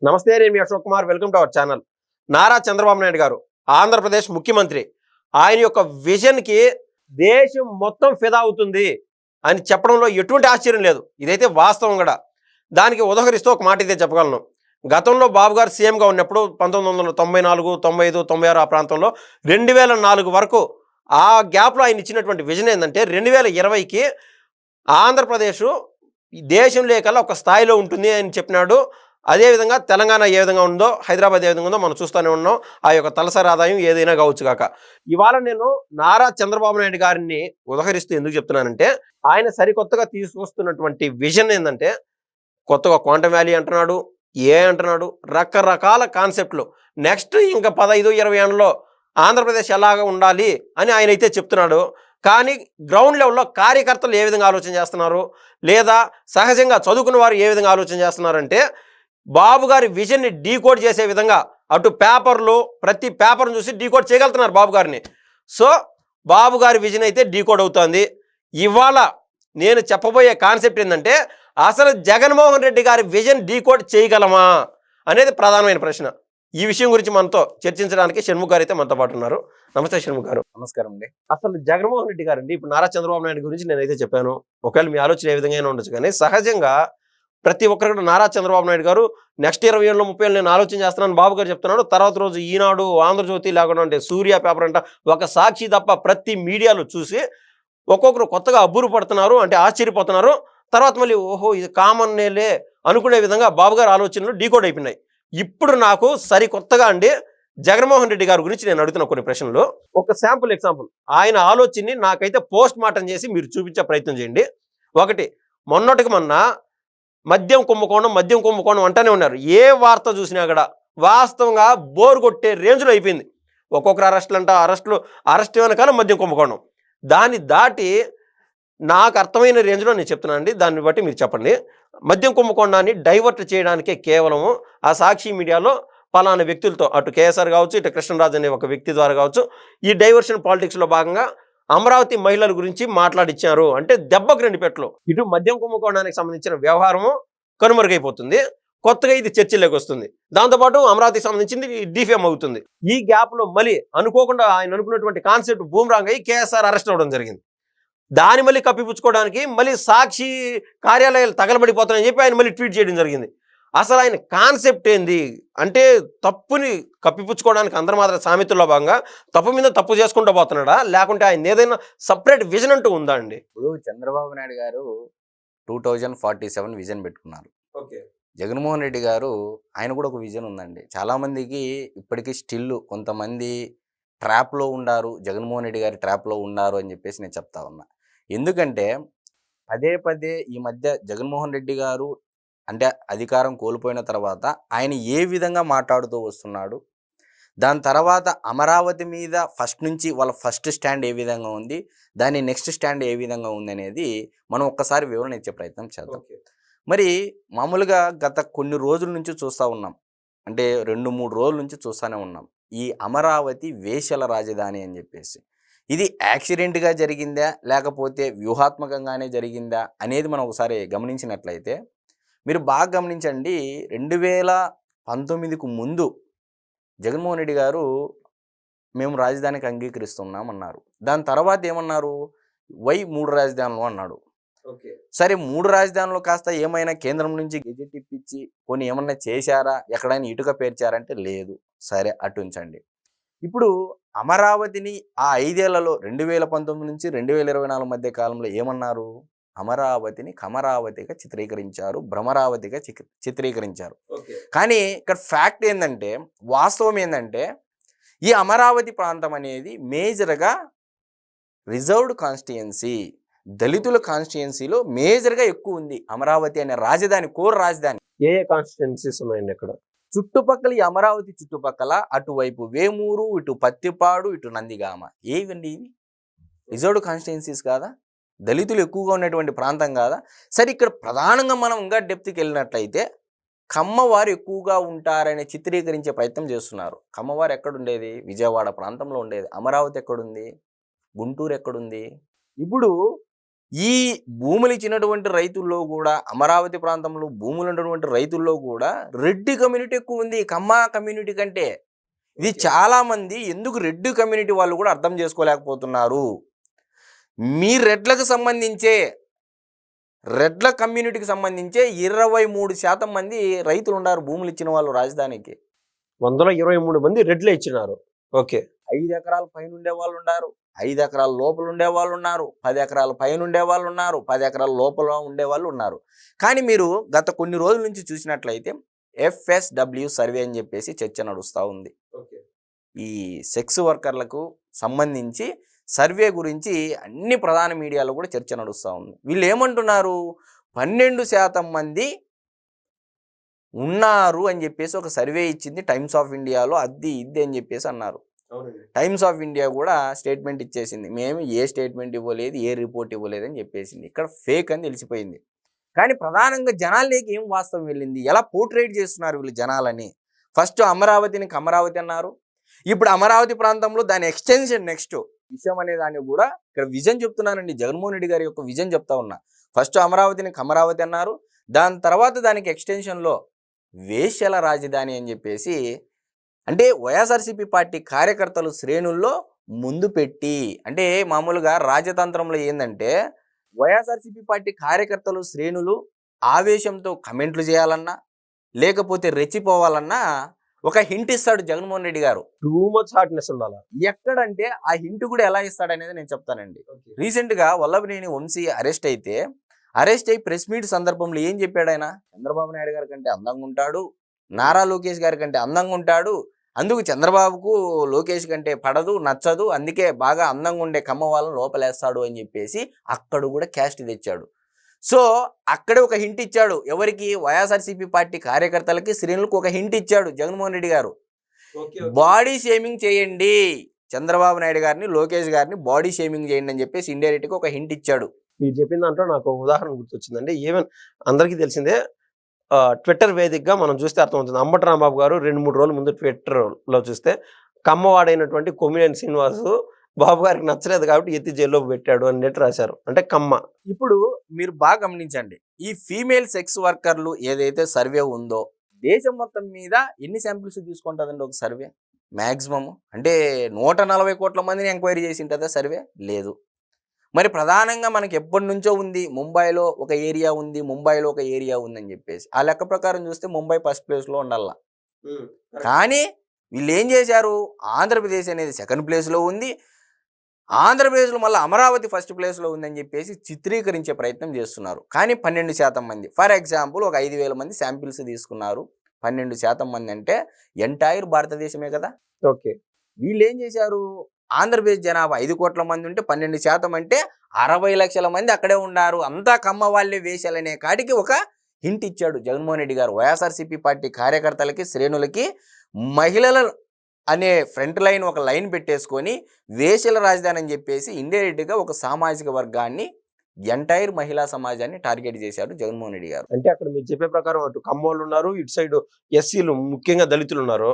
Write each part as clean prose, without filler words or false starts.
నమస్తే. నేను మీ Ashok Kumar. Welcome to our channel. Nara Chandrababu Naidu గారు ఆంధ్రప్రదేశ్ ముఖ్యమంత్రి. ఆయన యొక్క విజన్‌కి దేశం మొత్తం ఫిదా అవుతుంది అని చెప్పడంలో ఎటువంటి ఆశ్చర్యం లేదు. ఇదైతే వాస్తవం గూడా. దానికి ఉదహరిస్తూ ఒక మాట అయితే చెప్పగలను. గతంలో బాబు గారు సీఎంగా ఉన్నప్పుడు 1994, 95, 96 ఆ ప్రాంతంలో 2004 వరకు ఆ గ్యాప్‌లో ఆయన ఇచ్చినటువంటి విజన్ ఏందంటే 2020కి ఆంధ్రప్రదేశు ఈ దేశంలో కల్లా ఒక స్థాయిలో ఉంటుంది అని చెప్పినాడు. అదేవిధంగా తెలంగాణ ఏ విధంగా ఉందో, హైదరాబాద్ ఏ విధంగా ఉందో మనం చూస్తూనే ఉన్నాం. ఆ యొక్క తలసరి ఆదాయం ఏదైనా కావచ్చు గాక. ఇవాళ నేను నారా చంద్రబాబు నాయుడు గారిని ఉదహరిస్తూ ఎందుకు చెప్తున్నానంటే, ఆయన సరికొత్తగా తీసుకొస్తున్నటువంటి విజన్ ఏందంటే, కొత్తగా క్వాంటమ్ వ్యాలీ అంటున్నాడు, ఏఐ అంటున్నాడు, రకరకాల కాన్సెప్ట్‌లు. నెక్స్ట్ ఇంకా 15, 20 ఏళ్లలో ఆంధ్రప్రదేశ్ ఎలాగా ఉండాలి అని ఆయనైతే చెప్తున్నాడు. కానీ గ్రౌండ్ లెవెల్‌లో కార్యకర్తలు ఏ విధంగా ఆలోచన చేస్తున్నారు, లేదా సహజంగా చదువుకున్న వారు ఏ విధంగా ఆలోచన చేస్తున్నారంటే, బాబు గారి విజన్‌ని డీకోడ్ చేసే విధంగా అటు పేపర్‌లు ప్రతి పేపర్‌ని చూసి డీకోడ్ చేయగలుగుతున్నారు బాబు గారిని. సో, బాబు గారి విజన్ అయితే డీకోడ్ అవుతోంది. ఇవాళ నేను చెప్పబోయే కాన్సెప్ట్ ఏందంటే, అసలు జగన్మోహన్ రెడ్డి గారి విజన్ డీకోడ్ చేయగలమా అనేది ప్రధానమైన ప్రశ్న. ఈ విషయం గురించి మనతో చర్చించడానికి షణ్ముఖ్ గారు అయితే మనతో పాటు ఉన్నారు. నమస్తే షణ్ముఖ్ గారు. నమస్కారం అండి. అసలు జగన్మోహన్ రెడ్డి గారండి ఇప్పుడు నారా చంద్రబాబు నాయుడు గురించి నేనైతే చెప్పాను. ఒకవేళ మీ ఆలోచన ఏ విధంగా అయినా ఉండొచ్చు కానీ సహజంగా ప్రతి ఒక్కరు కూడా నారా చంద్రబాబు నాయుడు గారు నెక్స్ట్ 20 ఏళ్ళు 30 ఏళ్ళు నేను ఆలోచన చేస్తున్నాను బాబు గారు చెప్తున్నాడు. తర్వాత రోజు ఈనాడు, ఆంధ్రజ్యోతి లేకుండా అంటే సూర్య పేపర్ అంట ఒక సాక్షి తప్ప ప్రతి మీడియాలో చూసి ఒక్కొక్కరు కొత్తగా అబ్బురు పడుతున్నారు, అంటే ఆశ్చర్యపోతున్నారు. తర్వాత మళ్ళీ ఓహో ఇది కామన్నేలే అనుకునే విధంగా బాబు గారి ఆలోచనలు డీకోడ్ అయిపోయినాయి. ఇప్పుడు నాకు సరికొత్తగా అండి జగన్మోహన్ రెడ్డి గారి గురించి నేను అడుగుతున్న కొన్ని ప్రశ్నలు. ఒక శాంపుల్ ఎగ్జాంపుల్ ఆయన ఆలోచనని నాకైతే పోస్ట్ మార్టం చేసి మీరు చూపించే ప్రయత్నం చేయండి. ఒకటి, మొన్నటికి మొన్న మద్యం కుంభకోణం అంటానే ఉన్నారు. ఏ వార్త చూసినా కూడా వాస్తవంగా బోర్ కొట్టే రేంజ్లో అయిపోయింది. ఒక్కొక్కరు అరెస్ట్ వెనకాల మద్యం కుంభకోణం. దాన్ని దాటి నాకు అర్థమైన రేంజ్లో నేను చెప్తున్నాను అండి. దాన్ని బట్టి మీరు చెప్పండి. మద్యం కుంభకోణాన్ని డైవర్ట్ చేయడానికే కేవలము ఆ సాక్షి మీడియాలో పలానా వ్యక్తులతో అటు కేఎస్ఆర్ కావచ్చు, ఇటు కృష్ణరాజు అనే ఒక వ్యక్తి ద్వారా కావచ్చు, ఈ డైవర్షన్ పాలిటిక్స్లో భాగంగా అమరావతి మహిళల గురించి మాట్లాడిచ్చారు అంటే దెబ్బకు 2 పెట్లు. ఇటు మద్యం కుంభకోణానికి సంబంధించిన వ్యవహారము కనుమరుగైపోతుంది, కొత్తగా ఇది చర్చలోకి వస్తుంది. దాంతోపాటు అమరావతికి సంబంధించింది డిఫేమ్ అవుతుంది. ఈ గ్యాప్లో మళ్ళీ అనుకోకుండా ఆయన అనుకున్నటువంటి కాన్సెప్ట్ బూమ్రాంగ్ అయ్యి కేఎస్ఆర్ అరెస్ట్ అవ్వడం జరిగింది. దాన్ని మళ్ళీ కప్పిపుచ్చుకోవడానికి మళ్ళీ సాక్షి కార్యాలయాలు తగలబడిపోతాయని చెప్పి ఆయన మళ్ళీ ట్వీట్ చేయడం జరిగింది. అసలు ఆయన కాన్సెప్ట్ ఏంది అంటే, తప్పుని కప్పిపుచ్చుకోవడానికి అందరి మాత్రం సామెతల్లో భాగంగా తప్పు మీద తప్పు చేసుకుంటూ పోతున్నాడా, లేకుంటే ఆయన ఏదైనా సపరేట్ విజన్ అంటూ ఉందా అండి? ఇప్పుడు చంద్రబాబు నాయుడు గారు 2047 విజన్ పెట్టుకున్నారు. ఓకే. జగన్మోహన్ రెడ్డి గారు ఆయన కూడా ఒక విజన్ ఉందండి. చాలామందికి ఇప్పటికీ స్టిల్ కొంతమంది ట్రాప్లో ఉండారు, జగన్మోహన్ రెడ్డి గారి ట్రాప్లో ఉన్నారు అని చెప్పేసి నేను చెప్తా ఉన్నా. ఎందుకంటే పదే పదే ఈ మధ్య జగన్మోహన్ రెడ్డి గారు అంటే అధికారం కోల్పోయిన తర్వాత ఆయన ఏ విధంగా మాట్లాడుతూ వస్తున్నాడు, దాని తర్వాత అమరావతి మీద ఫస్ట్ నుంచి వాళ్ళ ఫస్ట్ స్టాండ్ ఏ విధంగా ఉంది, దాని నెక్స్ట్ స్టాండ్ ఏ విధంగా ఉంది అనేది మనం ఒక్కసారి వివరణ ఇచ్చే ప్రయత్నం చేద్దాం. మరి మామూలుగా గత కొన్ని రోజుల నుంచి చూస్తూ ఉన్నాం, అంటే 2-3 రోజుల నుంచి చూస్తూనే ఉన్నాం, ఈ అమరావతి వేశ్యల రాజధాని అని చెప్పేసి. ఇది యాక్సిడెంట్గా జరిగిందా లేకపోతే వ్యూహాత్మకంగానే జరిగిందా అనేది మనం ఒకసారి గమనించినట్లయితే మీరు బాగా గమనించండి. 2019కు ముందు జగన్మోహన్ రెడ్డి గారు మేము రాజధానికి అంగీకరిస్తున్నాం అన్నారు. దాని తర్వాత ఏమన్నారు, 3 రాజధానులు అన్నాడు. సరే 3 రాజధానులు కాస్త ఏమైనా కేంద్రం నుంచి గెజెట్ ఇప్పించి కొన్ని ఏమన్నా చేశారా, ఎక్కడైనా ఇటుక పేర్చారంటే లేదు. సరే అటు ఉంచండి. ఇప్పుడు అమరావతిని ఆ 5 ఏళ్లలో 2019 నుంచి 2024 మధ్య కాలంలో ఏమన్నారు, అమరావతిని కమరావతిగా చిత్రీకరించారు, భ్రమరావతిగా చిత్రీకరించారు. కానీ ఇక్కడ ఫ్యాక్ట్ ఏంటంటే, వాస్తవం ఏంటంటే, ఈ అమరావతి ప్రాంతం అనేది మేజర్గా రిజర్వ్డ్ కాన్స్టిట్యుయెన్సీ, దళితుల కాన్స్టిట్యుయెన్సీలో మేజర్గా ఎక్కువ ఉంది అమరావతి అనే రాజధాని, కోర్ రాజధాని. ఏ కాన్స్టిట్యుయెన్సీస్ ఉన్నాయండి అక్కడ? చుట్టుపక్కల ఈ అమరావతి చుట్టుపక్కల అటువైపు వేమూరు, ఇటు పత్తిపాడు, ఇటు నందిగామ, ఏవండి ఇవి రిజర్వ్డ్ కాన్స్టిట్యుయెన్సీస్ కాదా? దళితులు ఎక్కువగా ఉన్నటువంటి ప్రాంతం కాదా? సరే ఇక్కడ ప్రధానంగా మనం ఇంకా డెప్త్కి వెళ్ళినట్లయితే కమ్మవారు ఎక్కువగా ఉంటారని చిత్రీకరించే ప్రయత్నం చేస్తున్నారు. కమ్మవారు ఎక్కడుండేది? విజయవాడ ప్రాంతంలో ఉండేది. అమరావతి ఎక్కడుంది? గుంటూరు ఎక్కడుంది? ఇప్పుడు ఈ భూములు ఇచ్చినటువంటి రైతుల్లో కూడా అమరావతి ప్రాంతంలో భూములు ఉన్నటువంటి రైతుల్లో కూడా రెడ్డి కమ్యూనిటీ ఎక్కువ ఉంది కమ్మ కమ్యూనిటీ కంటే. ఇది చాలా మంది ఎందుకు రెడ్డి కమ్యూనిటీ వాళ్ళు కూడా అర్థం చేసుకోలేకపోతున్నారు. మీ రెడ్ల కమ్యూనిటీకి సంబంధించే 23% మంది రైతులు ఉన్నారు భూములు ఇచ్చిన వాళ్ళు రాజధానికి. 123 మంది రెడ్లే ఇచ్చినారు. ఓకే. 5 ఎకరాల పైన ఉండే వాళ్ళు ఉన్నారు, 5 ఎకరాల లోపల ఉండే వాళ్ళు ఉన్నారు, 10 ఎకరాల పైన ఉండే వాళ్ళు ఉన్నారు, 10 ఎకరాల లోపల ఉండే వాళ్ళు ఉన్నారు. కానీ మీరు గత కొన్ని రోజుల నుంచి చూసినట్లయితే FSW సర్వే అని చెప్పేసి చర్చ నడుస్తూ ఉంది. ఈ సెక్స్ వర్కర్లకు సంబంధించి సర్వే గురించి అన్ని ప్రధాన మీడియాలో కూడా చర్చ నడుస్తూ ఉంది. వీళ్ళు ఏమంటున్నారు, 12% మంది ఉన్నారు అని చెప్పేసి ఒక సర్వే ఇచ్చింది టైమ్స్ ఆఫ్ ఇండియాలో. అది ఇది అని చెప్పేసి అన్నారు. టైమ్స్ ఆఫ్ ఇండియా కూడా స్టేట్మెంట్ ఇచ్చేసింది, మేము ఏ స్టేట్మెంట్ ఇవ్వలేదు, ఏ రిపోర్ట్ ఇవ్వలేదు అని చెప్పేసింది. ఇక్కడ ఫేక్ అని తెలిసిపోయింది. కానీ ప్రధానంగా జనాలకి ఏం వాస్తవం వెళ్ళింది, ఎలా పోర్ట్రేట్ చేస్తున్నారు వీళ్ళు జనాలని. ఫస్ట్ అమరావతిని అమరావతి అన్నారు, ఇప్పుడు అమరావతి ప్రాంతంలో దాని ఎక్స్టెన్షన్ నెక్స్ట్ విషయం అనే దాన్ని కూడా ఇక్కడ విజన్ చెప్తున్నానండి. జగన్మోహన్ రెడ్డి గారి యొక్క విజన్ చెప్తా ఉన్నా. ఫస్ట్ అమరావతిని అమరావతి అన్నారు, దాని తర్వాత దానికి ఎక్స్టెన్షన్లో వేశ్యల రాజధాని అని చెప్పేసి, అంటే వైఎస్ఆర్సీపీ పార్టీ కార్యకర్తలు శ్రేణుల్లో ముందు పెట్టి, అంటే మామూలుగా రాజతంత్రంలో ఏంటంటే వైఎస్ఆర్సీపీ పార్టీ కార్యకర్తలు శ్రేణులు ఆవేశంతో కమెంట్లు చేయాలన్నా లేకపోతే రెచ్చిపోవాలన్నా ఒక హింట్ ఇస్తాడు జగన్మోహన్ రెడ్డి గారు. టూ మచ్ హార్ట్నెస్ ఉండాలి. ఎక్కడంటే ఆ హింట్ కూడా ఎలా ఇస్తాడు అనేది నేను చెప్తానండి. రీసెంట్ గా వల్లభనేని వంశీ అరెస్ట్ అయి ప్రెస్ మీట్ సందర్భంలో ఏం చెప్పాడు ఆయన, చంద్రబాబు నాయుడు గారి కంటే అందంగా ఉంటాడు, నారా లోకేష్ గారి కంటే అందంగా ఉంటాడు, అందుకు చంద్రబాబుకు లోకేష్ కంటే పడదు నచ్చదు, అందుకే బాగా అందంగా ఉండే కమ్మ వాళ్ళని లోపలేస్తాడు అని చెప్పేసి అక్కడ కూడా క్యాస్ట్ తెచ్చాడు. సో అక్కడే ఒక హింట్ ఇచ్చాడు ఎవరికి, వైఎస్ఆర్సీపీ పార్టీ కార్యకర్తలకి శ్రేణులకు ఒక హింట్ ఇచ్చాడు జగన్మోహన్ రెడ్డి గారు. బాడీ షేమింగ్ చేయండి చంద్రబాబు నాయుడు గారిని, లోకేష్ గారిని బాడీ షేమింగ్ చేయండి అని చెప్పేసి ఇండైరెక్ట్ గా ఒక హింట్ ఇచ్చాడు. మీరు చెప్పిన దాంట్లో నాకు ఉదాహరణ గుర్తొచ్చిందండి. ఈవెన్ అందరికీ తెలిసిందే, ట్విట్టర్ వేదికగా మనం చూస్తే అర్థమవుతుంది. అంబటి రాంబాబు గారు 2-3 రోజుల ముందు ట్విట్టర్లో చూస్తే కమ్మవాడైనటువంటి కొమ్మినేని శ్రీనివాసు బాబు గారికి నచ్చలేదు కాబట్టి ఎత్తి జైల్లో పెట్టాడు అని నెట్ రాశారు. అంటే కమ్మ. ఇప్పుడు మీరు బాగా గమనించండి, ఈ ఫీమేల్ సెక్స్ వర్కర్లు ఏదైతే సర్వే ఉందో దేశం మొత్తం మీద ఎన్ని శాంపిల్స్ తీసుకుంటుందండి ఒక సర్వే? మ్యాక్సిమం అంటే 140 కోట్ల మందిని ఎంక్వైరీ చేసి ఉంటుందా సర్వే? లేదు. మరి ప్రధానంగా మనకి ఎప్పటి నుంచో ఉంది, ముంబైలో ఒక ఏరియా ఉంది, ముంబైలో ఒక ఏరియా ఉందని చెప్పేసి ఆ లెక్క ప్రకారం చూస్తే ముంబై ఫస్ట్ ప్లేస్లో ఉండాల. కానీ వీళ్ళు ఏం చేశారు, ఆంధ్రప్రదేశ్ అనేది సెకండ్ ప్లేస్లో ఉంది, ఆంధ్రప్రదేశ్లో మళ్ళీ అమరావతి ఫస్ట్ ప్లేస్లో ఉందని చెప్పేసి చిత్రీకరించే ప్రయత్నం చేస్తున్నారు. కానీ 12% మంది, ఫర్ ఎగ్జాంపుల్ ఒక 5,000 మంది శాంపిల్స్ తీసుకున్నారు, 12% మంది అంటే ఎంటైర్ భారతదేశమే కదా. ఓకే. వీళ్ళు ఏం చేశారు, ఆంధ్రప్రదేశ్ జనాభా 5 కోట్ల మంది ఉంటే 12% అంటే 60 లక్షల మంది అక్కడే ఉన్నారు, అంతా కమ్మ వాళ్ళే వేశాలనే కాడికి ఒక హింట్ ఇచ్చాడు జగన్మోహన్ రెడ్డి గారు వైఎస్ఆర్సీపీ పార్టీ కార్యకర్తలకి శ్రేణులకి. మహిళల అనే ఫ్రంట్ లైన్ ఒక లైన్ పెట్టేసుకొని వేశ్యల రాజధాని అని చెప్పేసి ఇండైరెక్ట్గా ఒక సామాజిక వర్గాన్ని, ఎంటైర్ మహిళా సమాజాన్ని టార్గెట్ చేశాడు జగన్మోహన్ రెడ్డి గారు. అంటే అక్కడ మీరు చెప్పే ప్రకారం అటు కమ్మోళ్ళు ఉన్నారు, ఇటు సైడ్ ఎస్సీలు ముఖ్యంగా దళితులు ఉన్నారు.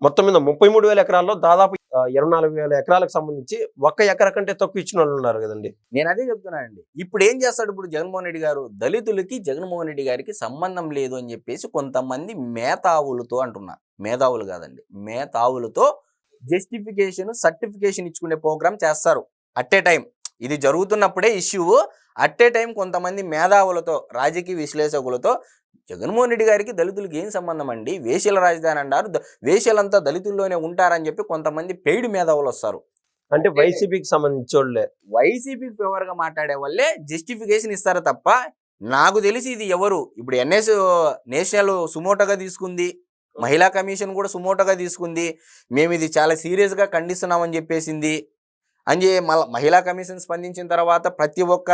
మొత్తం మీద 33,000 ఎకరాల్లో దాదాపు 24,000 ఎకరాలకు సంబంధించి 1 ఎకరా కంటే తక్కువ ఇచ్చిన వాళ్ళు ఉన్నారు కదండి. నేను అదే చెప్తున్నానండి. ఇప్పుడు ఏం చేస్తాడు ఇప్పుడు జగన్మోహన్ రెడ్డి గారు, దళితులకి జగన్మోహన్ రెడ్డి గారికి సంబంధం లేదు అని చెప్పేసి కొంతమంది మేధావులతో అంటున్నా, మేధావులు కాదండి మేధావులతో జస్టిఫికేషన్ సర్టిఫికేషన్ ఇచ్చుకునే ప్రోగ్రామ్ చేస్తారు. అట్ ఏ టైం ఇది జరుగుతున్నప్పుడే ఇష్యూ, అట్ ఏ టైం కొంతమంది మేధావులతో రాజకీయ విశ్లేషకులతో జగన్మోహన్ రెడ్డి గారికి దళితులకి ఏం సంబంధం అండి, వేశ్యల రాజధాని అన్నారు, వేశ్యలంతా దళితుల్లోనే ఉంటారని చెప్పి కొంతమంది పెయిడ్ మేధావులు వస్తారు. అంటే వైసీపీకి సంబంధించి వాళ్ళే, వైసీపీకి ఫేవర్గా మాట్లాడే వాళ్ళే జస్టిఫికేషన్ ఇస్తారు తప్ప, నాకు తెలిసి ఇది ఎవరు ఇప్పుడు నేషనల్ సుమోటోగా తీసుకుంది, మహిళా కమిషన్ కూడా సుమోటోగా తీసుకుంది, మేము ఇది చాలా సీరియస్గా ఖండిస్తున్నామని చెప్పేసింది అని మహిళా కమిషన్ స్పందించిన తర్వాత ప్రతి ఒక్క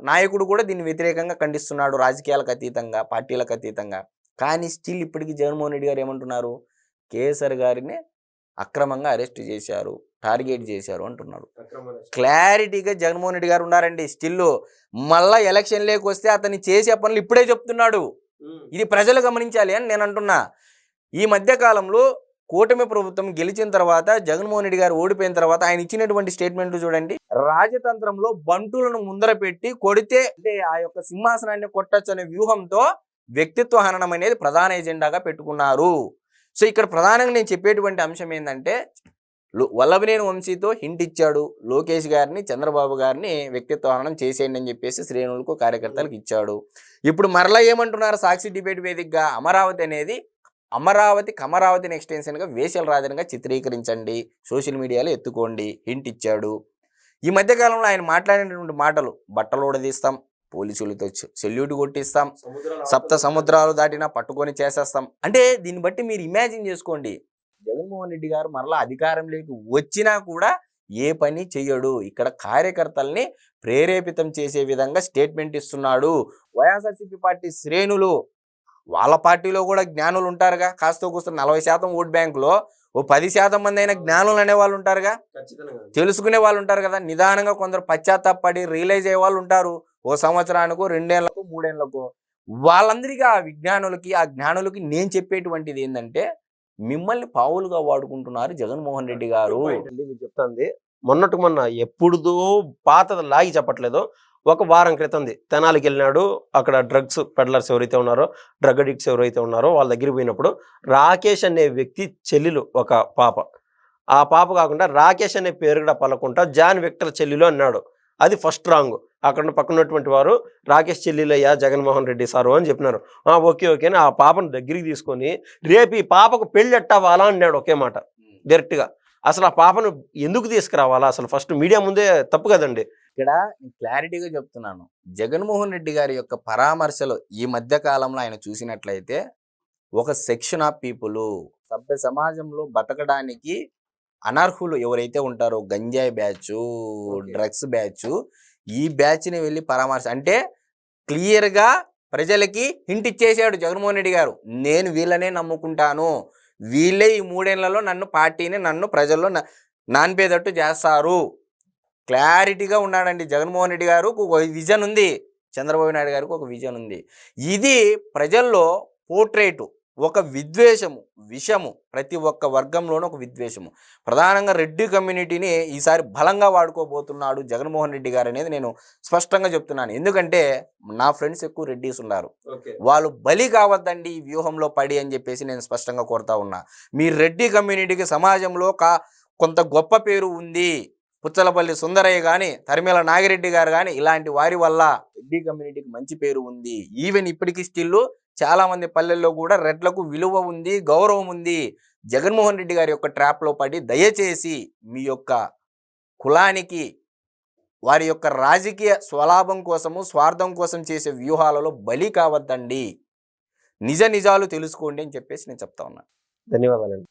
నాయకుడు కూడా దీన్ని వ్యతిరేకంగా ఖండిస్తున్నాడు, రాజకీయాలకు అతీతంగా పార్టీలకు అతీతంగా. కానీ స్టిల్ ఇప్పటికీ జగన్మోహన్ రెడ్డి గారు ఏమంటున్నారు, కేసీఆర్ గారిని అక్రమంగా అరెస్ట్ చేశారు, టార్గెట్ చేశారు అంటున్నాడు. క్లారిటీగా జగన్మోహన్ రెడ్డి గారు ఉన్నారండి. స్టిల్ మళ్ళా ఎలక్షన్లోకి వస్తే అతన్ని చేసే పనులు ఇప్పుడే చెప్తున్నాడు. ఇది ప్రజలు గమనించాలి అని నేను అంటున్నా. ఈ మధ్య కాలంలో కూటమి ప్రభుత్వం గెలిచిన తర్వాత జగన్మోహన్ రెడ్డి గారు ఓడిపోయిన తర్వాత ఆయన ఇచ్చినటువంటి స్టేట్మెంట్ చూడండి. రాజతంత్రంలో బంటులను ముందర పెట్టి కొడితే అంటే ఆ యొక్క సింహాసనాన్ని కొట్టచ్చు అనే వ్యూహంతో వ్యక్తిత్వ హననం అనేది ప్రధాన ఎజెండాగా పెట్టుకున్నారు. సో ఇక్కడ ప్రధానంగా నేను చెప్పేటువంటి అంశం ఏంటంటే వల్లభనేని వంశీతో హింట్ ఇచ్చాడు. లోకేష్ గారిని, చంద్రబాబు గారిని వ్యక్తిత్వ హననం చేసేయండి అని చెప్పేసి శ్రేణులకు, కార్యకర్తలకు ఇచ్చాడు. ఇప్పుడు మరలా ఏమంటున్నారు సాక్షి డిబేట్ వేదికగా, అమరావతి అనేది అమరావతిని ఎక్స్టెన్షన్గా వేసల రాజనగా చిత్రీకరించండి, సోషల్ మీడియాలో ఎత్తుకోండి హింట్ ఇచ్చాడు. ఈ మధ్యకాలంలో ఆయన మాట్లాడినటువంటి మాటలు, బట్టలు ఊడదీస్తాం, పోలీసులతో సెల్యూట్ కొట్టిస్తాం, సప్త సముద్రాలు దాటినా పట్టుకొని చేసేస్తాం అంటే దీన్ని బట్టి మీరు ఇమాజిన్ చేసుకోండి. జగన్మోహన్ రెడ్డి గారు మరలా అధికారంలోకి వచ్చినా కూడా ఏ పని చెయ్యడు. ఇక్కడ కార్యకర్తల్ని ప్రేరేపితం చేసే విధంగా స్టేట్మెంట్ ఇస్తున్నాడు. వైఎస్ఆర్సీపీ పార్టీ శ్రేణులు, వాళ్ళ పార్టీలో కూడా జ్ఞానులు ఉంటారుగా, కాస్త కూస్త 40% ఓట్ బ్యాంకులో ఓ 10% మంది అయినా జ్ఞానులు అనేవాళ్ళు ఉంటారుగా, తెలుసుకునే వాళ్ళు ఉంటారు కదా. నిదానంగా కొందరు పశ్చాత్తాపడి రియలైజ్ అయ్యే వాళ్ళు ఉంటారు. ఓ సంవత్సరానికో, 2 ఏళ్లకో, 3 ఏళ్లకో. వాళ్ళందరికీ ఆ జ్ఞానులకి నేను చెప్పేటువంటిది ఏంటంటే, మిమ్మల్ని పావులుగా వాడుకుంటున్నారు జగన్మోహన్ రెడ్డి గారు. మీరు చెప్తాంది మొన్న ఎప్పుడుదో పాతది లాగి చెప్పట్లేదు. ఒక వారం క్రితంది తెనాలికి వెళ్ళినాడు. అక్కడ డ్రగ్స్ పెడ్లర్స్ ఎవరైతే ఉన్నారో, డ్రగ్ అడిక్ట్స్ ఎవరైతే ఉన్నారో వాళ్ళ దగ్గరికి పోయినప్పుడు రాకేష్ అనే వ్యక్తి చెల్లెలు ఒక పాప, ఆ పాప కాకుండా రాకేష్ అనే పేరు కూడా పలకుండా జాన్ విక్టర్ చెల్లెలు అన్నాడు. అది ఫస్ట్ రాంగ్. అక్కడ పక్కనటువంటి వారు రాకేష్ చెల్లెలయ్యా జగన్మోహన్ రెడ్డి సారు అని చెప్పినారు. ఓకే అని ఆ పాపను దగ్గరికి తీసుకొని రేపు ఈ పాపకు పెళ్ళి ఎట్టవాలా అన్నాడు ఒకే మాట డైరెక్ట్గా. అసలు ఆ పాపను ఎందుకు తీసుకురావాలా? అసలు ఫస్ట్ మీడియా ముందే తప్పు కదండి. ఇక్కడ క్లారిటీగా చెప్తున్నాను, జగన్మోహన్ రెడ్డి గారి యొక్క పరామర్శలు ఈ మధ్య కాలంలో ఆయన చూసినట్లయితే ఒక సెక్షన్ ఆఫ్ పీపుల్, సభ్య సమాజంలో బతకడానికి అనర్హులు ఎవరైతే ఉంటారో, గంజాయి బ్యాచ్, డ్రగ్స్ బ్యాచ్, ఈ బ్యాచ్ని వెళ్ళి పరామర్శ అంటే క్లియర్గా ప్రజలకి హింట్ ఇచ్చేసాడు జగన్మోహన్ రెడ్డి గారు. నేను వీళ్ళనే నమ్ముకుంటాను, వీళ్ళే ఈ 3 ఏళ్లలో నన్ను ప్రజల్లో నాన్పేదట్టు చేస్తారు. క్లారిటీగా ఉన్నాడండి జగన్మోహన్ రెడ్డి గారు. ఒక విజన్ ఉంది, చంద్రబాబు నాయుడు గారికి ఒక విజన్ ఉంది. ఇది ప్రజల్లో పోర్ట్రేటు, ఒక విద్వేషము, విషము, ప్రతి ఒక్క వర్గంలోనూ ఒక విద్వేషము. ప్రధానంగా రెడ్డి కమ్యూనిటీని ఈసారి బలంగా వాడుకోబోతున్నాడు జగన్మోహన్ రెడ్డి గారు అనేది నేను స్పష్టంగా చెప్తున్నాను. ఎందుకంటే నా ఫ్రెండ్స్ ఎక్కువ రెడ్డీస్ ఉన్నారు, వాళ్ళు బలి కావద్దండి ఈ వ్యూహంలో పడి అని చెప్పేసి నేను స్పష్టంగా కోరుతా ఉన్నా. మీ రెడ్డి కమ్యూనిటీకి సమాజంలో కొంత గొప్ప పేరు ఉంది. పుచ్చలపల్లి సుందరయ్య కానీ, తరిమేల నాగిరెడ్డి గారు కానీ, ఇలాంటి వారి వల్ల రెడ్డి కమ్యూనిటీకి మంచి పేరు ఉంది. ఈవెన్ ఇప్పటికీ స్టిల్ చాలా మంది పల్లెల్లో కూడా రెడ్లకు విలువ ఉంది, గౌరవం ఉంది. జగన్మోహన్ రెడ్డి గారి యొక్క ట్రాప్లో పడి దయచేసి మీ యొక్క కులానికి, వారి యొక్క రాజకీయ స్వలాభం కోసము, స్వార్థం కోసం చేసే వ్యూహాలలో బలి కావద్దండి, నిజాలు తెలుసుకోండి అని చెప్పేసి నేను చెప్తా ఉన్నాను. ధన్యవాదాలండి.